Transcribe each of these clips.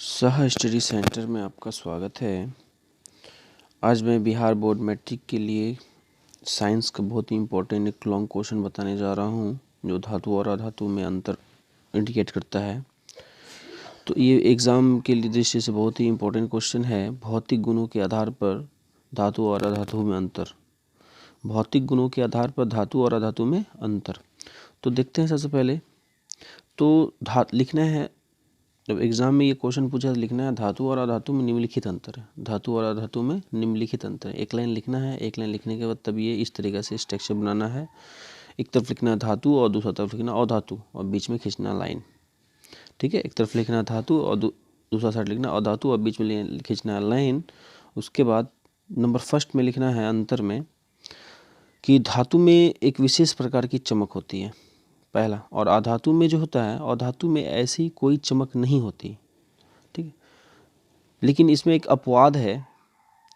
सह study centre में आपका स्वागत है। आज मैं बिहार बोर्ड मैट्रिक के लिए साइंस का बहुत ही इम्पोर्टेंट एक लॉन्ग क्वेश्चन बताने जा रहा हूं, जो धातु और अधातु में अंतर इंडिकेट करता है। तो ये एग्ज़ाम के लिए दृष्टि से बहुत ही इम्पोर्टेंट क्वेश्चन है। भौतिक गुणों के आधार पर धातु और अधातु में अंतर। भौतिक गुणों के आधार पर धातु और अधातु में अंतर। तो देखते हैं सबसे पहले तो लिखना है। जब एग्जाम में ये क्वेश्चन पूछा तो लिखना है धातु और अधातु में निम्नलिखित अंतर है। धातु और अधातु में निम्नलिखित अंतर है। एक लाइन लिखना है। एक लाइन लिखने के बाद तब ये इस तरीके से स्ट्रक्चर बनाना है। एक तरफ लिखना है धातु और दूसरा तरफ लिखना अधातु और बीच में खींचना लाइन। ठीक है, एक तरफ लिखना है धातु और दूसरा साइड लिखना अधातु और बीच में खींचना है लाइन। उसके बाद नंबर फर्स्ट में लिखना है अंतर में कि धातु में एक विशेष प्रकार की चमक होती है, पहला। और अधातु में जो होता है, अधातु में ऐसी कोई चमक नहीं होती। ठीक है, लेकिन इसमें एक अपवाद है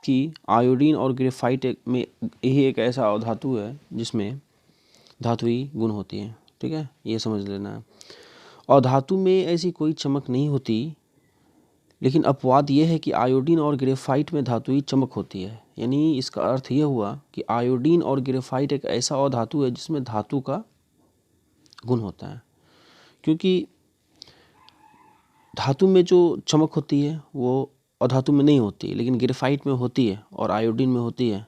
कि आयोडीन और ग्रेफाइट में यही एक ऐसा अधातु है जिसमें धातुई गुण होती है। ठीक है, ये समझ लेना है। अधातु में ऐसी कोई चमक नहीं होती, लेकिन अपवाद ये है कि आयोडीन और ग्रेफाइट में धातुई चमक होती है। यानी इसका अर्थ ये हुआ कि आयोडीन और ग्रेफाइट एक ऐसा अधातु है जिसमें धातु का गुण होता है। क्योंकि धातु में जो चमक होती है वो अधातु में नहीं होती, लेकिन ग्रेफाइट में होती है और आयोडीन में होती है।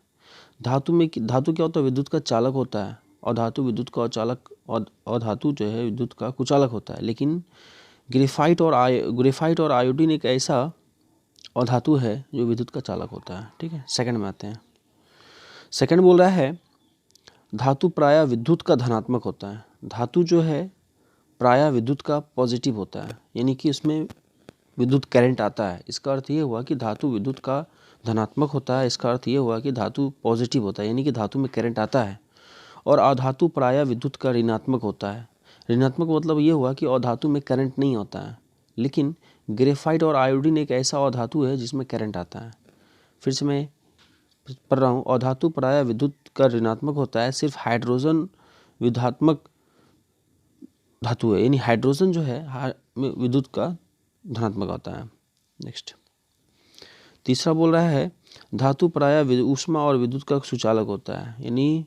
धातु क्या होता है, विद्युत का चालक होता है। और धातु विद्युत का चालक और धातु जो है विद्युत का कुचालक होता है। लेकिन ग्रेफाइट और आयोडीन एक ऐसा अधातु है जो विद्युत का चालक होता है। ठीक है, सेकंड में आते हैं। सेकंड बोल रहा है धातु प्रायः विद्युत का धनात्मक होता है। धातु जो है प्रायः विद्युत का पॉजिटिव होता है, यानी कि उसमें विद्युत करंट आता है। इसका अर्थ ये हुआ कि धातु विद्युत का धनात्मक होता है। इसका अर्थ ये हुआ कि धातु पॉजिटिव होता है, यानी कि धातु में करंट आता है। और अधातु प्रायः विद्युत का ऋणात्मक होता है। ऋणात्मक मतलब ये हुआ कि अधातु में करंट नहीं होता है, लेकिन ग्रेफाइट और आयोडीन एक ऐसा अधातु है जिसमें करंट आता है। फिर से मैं पढ़ रहा हूँ, अधातु प्रायः विद्युत का ऋणात्मक होता है। सिर्फ हाइड्रोजन विधात्मक धातु है, यानी हाइड्रोजन जो है विद्युत का धनात्मक होता है। नेक्स्ट तीसरा बोल रहा है धातु प्रायः ऊष्मा और विद्युत का सुचालक होता है। यानी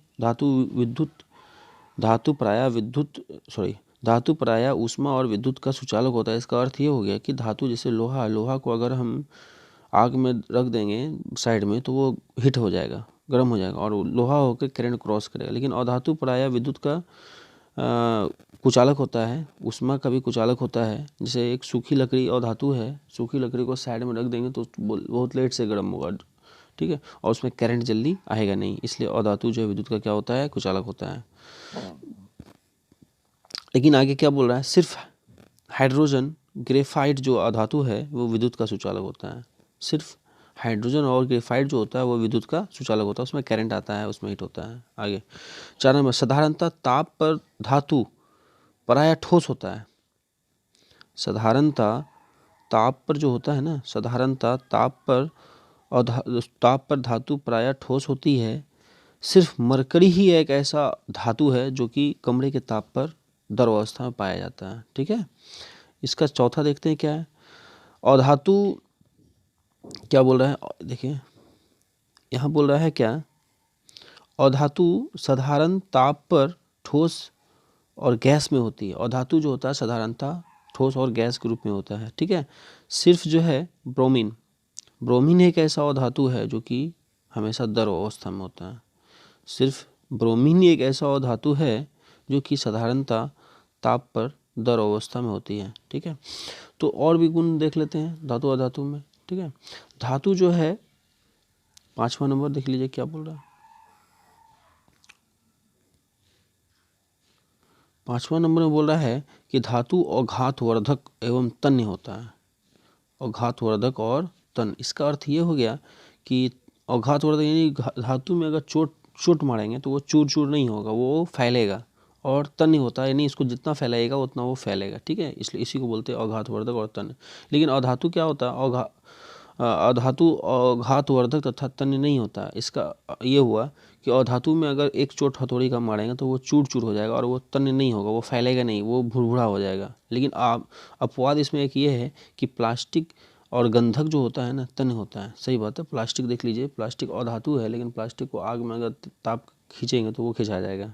धातु प्रायः ऊष्मा और विद्युत का सुचालक होता है। इसका अर्थ ये हो गया कि धातु जैसे लोहा को अगर हम आग में रख देंगे साइड में तो वो हिट हो जाएगा, गर्म हो जाएगा और लोहा होकर करंट क्रॉस करेगा। लेकिन अधातु प्रायः विद्युत का कुचालक होता है, ऊष्मा का भी कुचालक होता है। जैसे एक सूखी लकड़ी और धातु है, सूखी लकड़ी को साइड में रख देंगे तो बहुत लेट से गर्म होगा। ठीक है, और उसमें करंट जल्दी आएगा नहीं, इसलिए अधातु जो है विद्युत का क्या होता है, कुचालक होता है। लेकिन आगे क्या बोल रहा है, सिर्फ हाइड्रोजन ग्रेफाइट जो अधातु है वो विद्युत का सुचालक होता है। सिर्फ हाइड्रोजन और ग्रेफाइट जो होता है वो विद्युत का सुचालक होता है, उसमें करंट आता है, उसमें हीट होता है। आगे 4 नंबर, साधारणतः ताप पर धातु प्रायः ठोस होता है। साधारणतः ताप पर जो होता है ना, साधारणतः ताप पर धातु प्रायः ठोस होती है। सिर्फ मरकरी ही एक ऐसा धातु है जो कि कमरे के ताप पर द्रव अवस्था में पाया जाता है। ठीक है, इसका चौथा देखते हैं क्या है। अधातु क्या बोल रहा है, देखिए यहाँ बोल रहा है क्या, अधातु साधारण ताप पर ठोस और गैस में होती है। अधातु जो होता है साधारणतः ठोस और गैस के रूप में होता है। ठीक है, सिर्फ जो है ब्रोमीन एक ऐसा अधातु है जो कि हमेशा द्रव अवस्था में होता है। सिर्फ ब्रोमीन एक ऐसा अधातु है जो कि साधारणतः ताप पर द्रव अवस्था में होती है। ठीक है, तो और भी गुण देख लेते हैं धातु अधातु में। ठीक है, धातु जो है 5वां नंबर देख लीजिए क्या बोल रहा है। 5वां नंबर में बोल रहा है कि धातु अघातवर्धक एवं तन्य होता है। अघातवर्धक और तन्य, इसका अर्थ ये हो गया कि अघातवर्धक यानी धातु में अगर चोट मारेंगे तो वो चूर चूर नहीं होगा, वो फैलेगा। और तन्य होता है यानी इसको जितना फैलाएगा उतना वो फैलेगा। ठीक है, इसलिए इसी को बोलते हैं अघातवर्धक और तन्य। लेकिन अधातु क्या होता है, अधातु घातवर्धक तथा तन्य नहीं होता। इसका ये हुआ कि अधातु में अगर एक चोट हथौड़ी का मारेंगे तो वो चूर चूर हो जाएगा और वो तन्य नहीं होगा, वो फैलेगा नहीं, वो भुरभुरा हो जाएगा। लेकिन अपवाद इसमें एक ये है कि प्लास्टिक और गंधक जो होता है ना, तन्य होता है। सही बात है। प्लास्टिक देख लीजिए, प्लास्टिक अधातु है लेकिन प्लास्टिक को आग में अगर ताप खींचेंगे तो वो खिंचा जाएगा।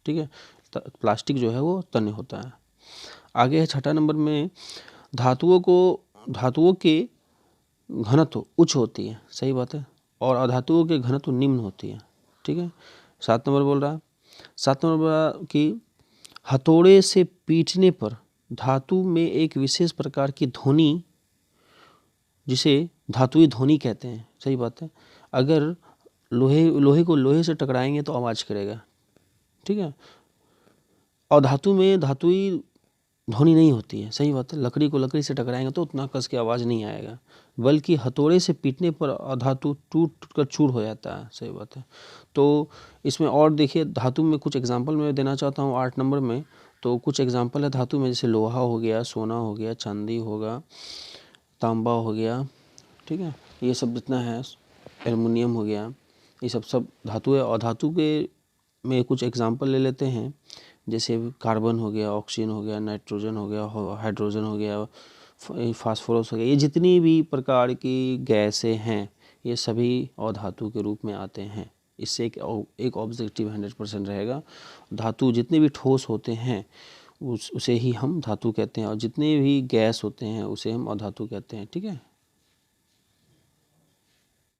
ठीक है, प्लास्टिक जो है वो तन्य होता है। आगे है छठा नंबर में, धातुओं के घनत्व उच्च होती है। सही बात है। और अधातुओं के घनत्व निम्न होती है। ठीक है। 7 नंबर बोल रहा कि हथौड़े से पीटने पर धातु में एक विशेष प्रकार की ध्वनि, जिसे धातुई ध्वनि कहते हैं। सही बात है। अगर लोहे को लोहे से टकराएंगे तो आवाज करेगा। ठीक है। और धातु में धातुई ध्वनि नहीं होती है। सही बात है। लकड़ी को लकड़ी से टकराएंगे तो उतना कस के आवाज़ नहीं आएगा, बल्कि हथौड़े से पीटने पर अधातु टूट कर चूर हो जाता है। सही बात है। तो इसमें और देखिए, धातु में कुछ एग्जांपल मैं देना चाहता हूँ 8 नंबर में। तो कुछ एग्जांपल है धातु में, जैसे लोहा हो गया, सोना हो गया, चांदी होगा, तांबा हो गया। ठीक है, ये सब जितना है, एल्युमिनियम हो गया, ये सब धातु है। और धातु के में कुछ एग्जांपल ले लेते हैं, जैसे कार्बन हो गया, ऑक्सीजन हो गया, नाइट्रोजन हो गया, हाइड्रोजन हो गया, फास्फोरस हो गया। ये जितनी भी प्रकार की गैसें हैं ये सभी अधातु के रूप में आते हैं। इससे एक ऑब्जेक्टिव 100% रहेगा। धातु जितने भी ठोस होते हैं उसे ही हम धातु कहते हैं, और जितने भी गैस होते हैं उसे हम अधातु कहते हैं। ठीक है।